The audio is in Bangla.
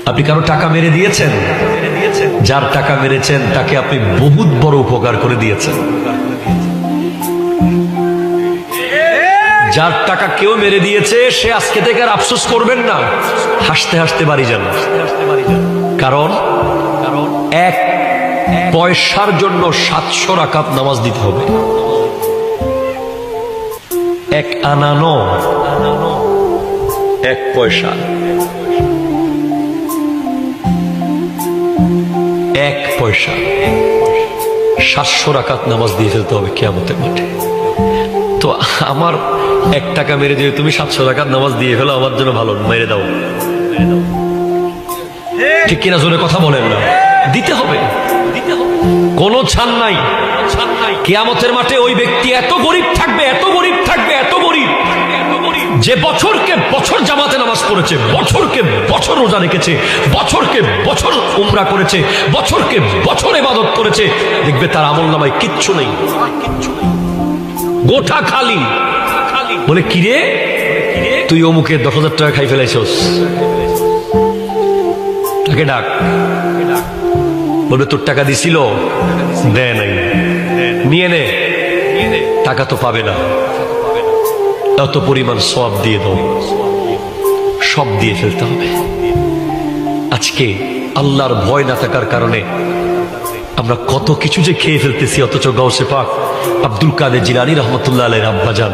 আপনি কারো টাকা মেরে দিয়েছেন? যার টাকা মেরেছেন তাকে আপনি বহুত বড় উপকার করে দিয়েছেন। যার টাকা কেউ মেরে দিয়েছে সে আজকে থেকে আর আফসোস করবেন না, হাসতে হাসতে বাড়ি যান। কারণ এক পয়সার জন্য 700 রাকাত নামাজ দিতে হবে। এক আনানো, এক পয়সা, এক পয়সা 700 রাকাত নামাজ দিয়ে ফেলতে হবে কিয়ামতের মাঠে। তো আমার 1 টাকা মেরে দিয়ে তুমি 700 রাকাত নামাজ দিয়ে ফেলো, আমার জন্য ভালো, মেরে দাও। ঠিক কিনা জোরে কথা বলেন না? দিতে হবে, কোনো ছাড় নাই। কিয়ামতের মাঠে ওই ব্যক্তি এত গরিব থাকবে, এত গরিব থাকবে, এত গরিব, যে বছরকে বছর জামাতে নামাজ পড়েছে, বছরকে বছর রোজা রেখেছে, বছরকে বছর উমরা করেছে, বছরকে বছর ইবাদত করেছে, দেখবে তার আমলনামায় কিচ্ছু নেই, গোটা খালি। বলে কিরে তুই অমুকের 10,000 টাকা খাই ফেলাইছস, তাকে ডাক। বলে তোর টাকা দিছিল? দেয় নাই, নিয়ে নে, টাকা তো পাবে না, এত পরিমাণ সব দিয়ে দাও, সব দিয়ে ফেলতে হবে। আজকে আল্লাহর ভয় না থাকার কারণে আমরা কত কিছু যে খেয়ে ফেলতেছি, অথচ গাউসে পাক আব্দুল কাদের জিলানী রহমতুল্লাহ আলাইহির আব্বাজান